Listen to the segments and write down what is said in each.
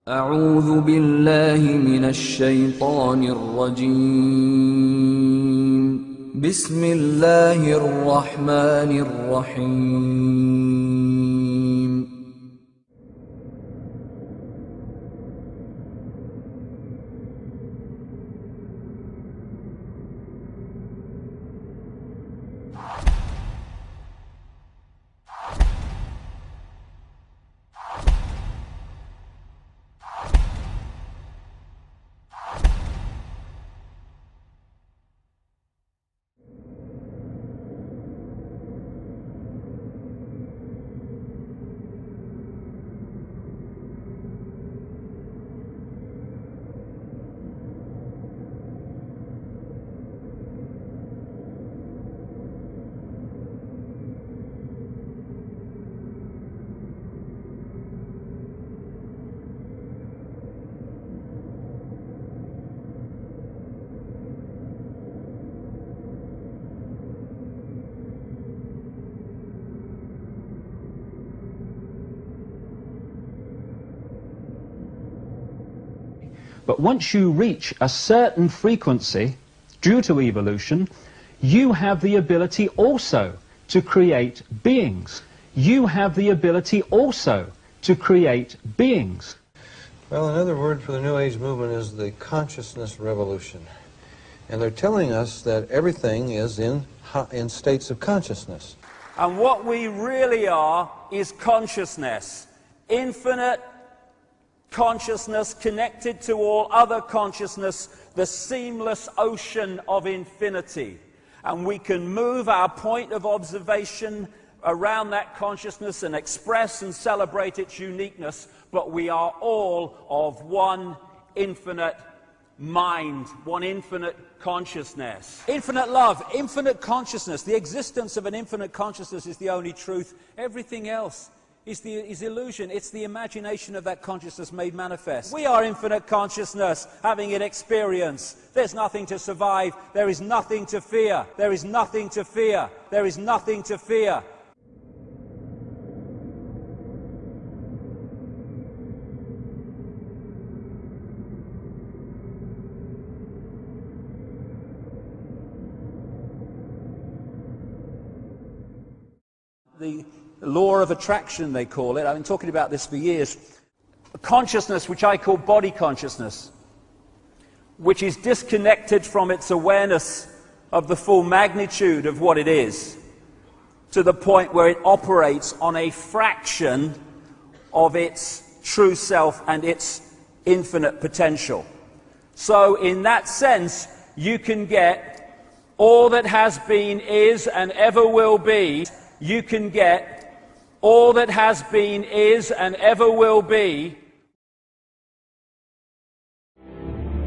أعوذ بالله من الشيطان الرجيم بسم الله الرحمن الرحيم But once you reach a certain frequency, due to evolution, you have the ability also to create beings. You have the ability also to create beings. Well, another word for the New Age movement is the consciousness revolution. And they're telling us that everything is in states of consciousness. And what we really are is consciousness. Infinite consciousness connected to all other consciousness, the seamless ocean of infinity. And we can move our point of observation around that consciousness and express and celebrate its uniqueness, but we are all of one infinite mind, one infinite consciousness. Infinite love, infinite consciousness. The existence of an infinite consciousness is the only truth. Everything else is illusion. It's the imagination of that consciousness made manifest. We are infinite consciousness, having it experience. There's nothing to survive. There is nothing to fear. There is nothing to fear. There is nothing to fear. The law of attraction, they call it. I've been talking about this for years. A consciousness which I call body consciousness, which is disconnected from its awareness of the full magnitude of what it is, to the point where it operates on a fraction of its true self and its infinite potential. So in that sense, you can get all that has been, is, and ever will be. You can get all that has been, is, and ever will be.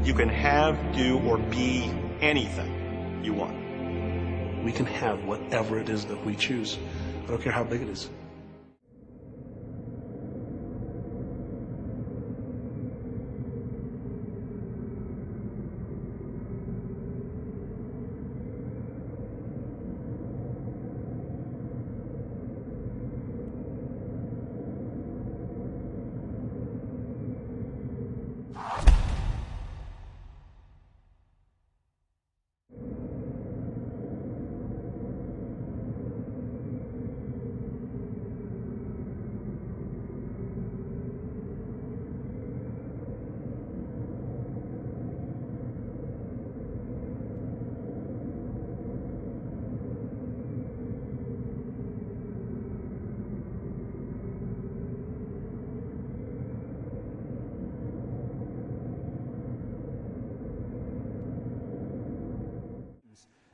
You can have, do, or be anything you want. We can have whatever it is that we choose. I don't care how big it is.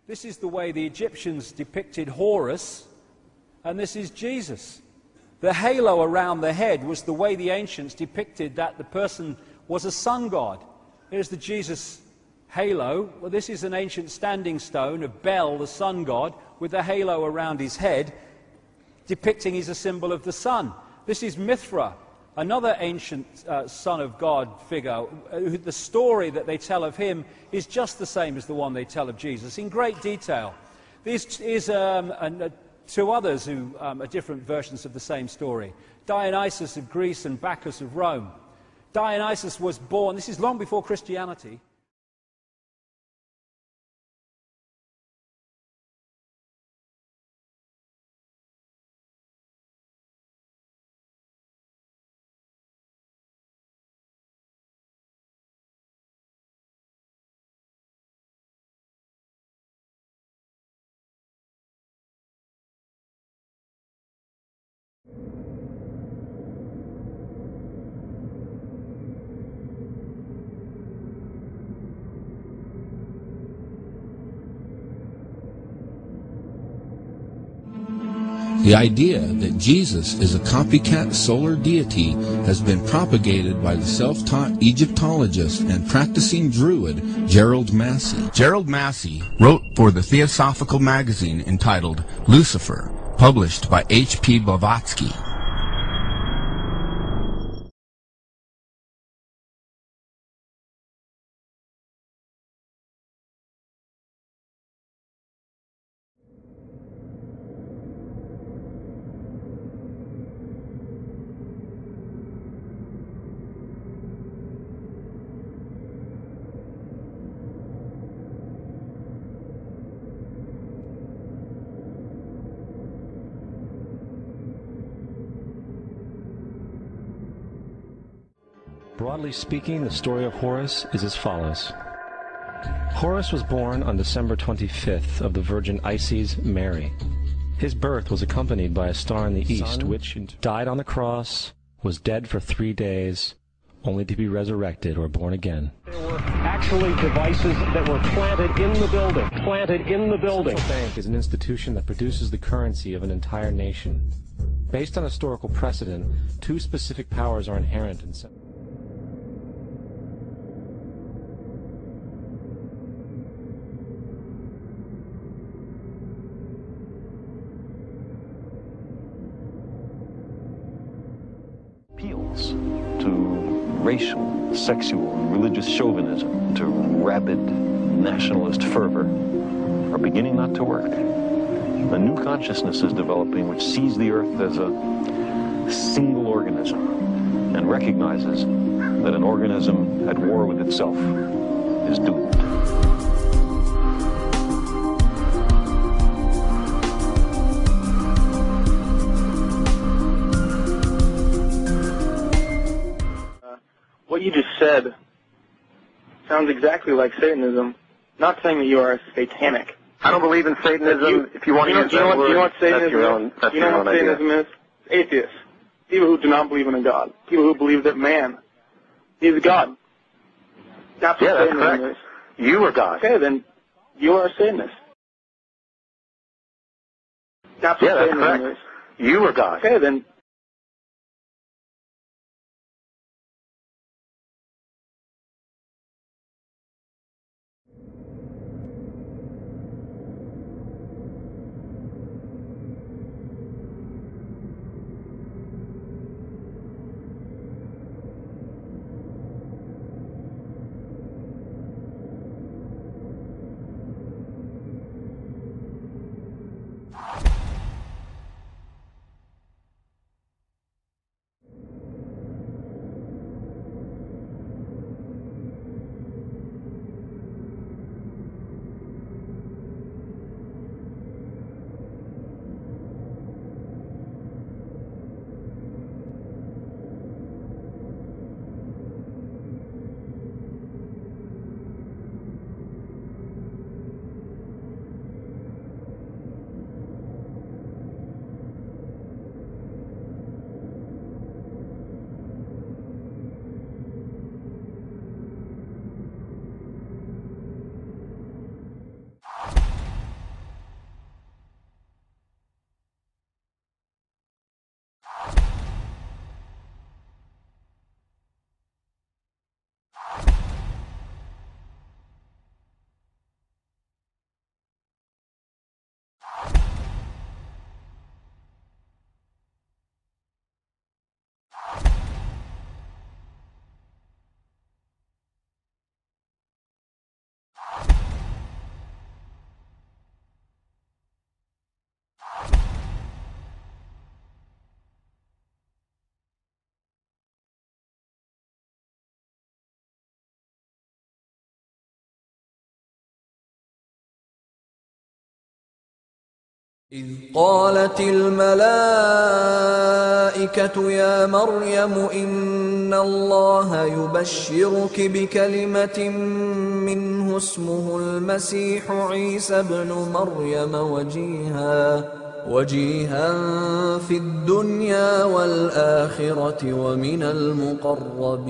This is the way the Egyptians depicted Horus, and this is Jesus. The halo around the head was the way the ancients depicted that the person was a sun god. Here's the Jesus halo. Well, this is an ancient standing stone of Bel, the sun god, with the halo around his head, depicting he's a symbol of the sun. This is Mithra, another ancient Son of God figure. The story that they tell of him is just the same as the one they tell of Jesus, in great detail. These is two others who are different versions of the same story. Dionysus of Greece and Bacchus of Rome. Dionysus was born, this is long before Christianity. The idea that Jesus is a copycat solar deity has been propagated by the self-taught Egyptologist and practicing Druid Gerald Massey. Gerald Massey wrote for the Theosophical magazine entitled Lucifer, published by H.P. Blavatsky. Broadly speaking, the story of Horus is as follows. Horus was born on December 25th of the Virgin Isis Mary. His birth was accompanied by a star in the east, which died on the cross, was dead for 3 days, only to be resurrected or born again. There were actually devices that were planted in the building. The central bank is an institution that produces the currency of an entire nation. Based on historical precedent, two specific powers are inherent in some. Appeals to racial, sexual, and religious chauvinism, to rabid nationalist fervor, are beginning not to work. A new consciousness is developing which sees the earth as a single organism and recognizes that an organism at war with itself is doomed. What you just said sounds exactly like Satanism. Not saying that you are satanic. I don't believe in Satanism. If you want to use that word, you know what Satanism that's your own idea. Satanism is? Atheists. People who do not believe in a God. People who believe that man is God. That's what Satanism correct. is. You are God. Okay, then you are a Satanist. That's what Satanism correct. is. You are God. Okay, then إذ قالت الملائكة يا مريم إن الله يبشرك بكلمة منه اسمه المسيح عيسى ابن مريم وجيها في الدنيا والآخرة ومن المقربين.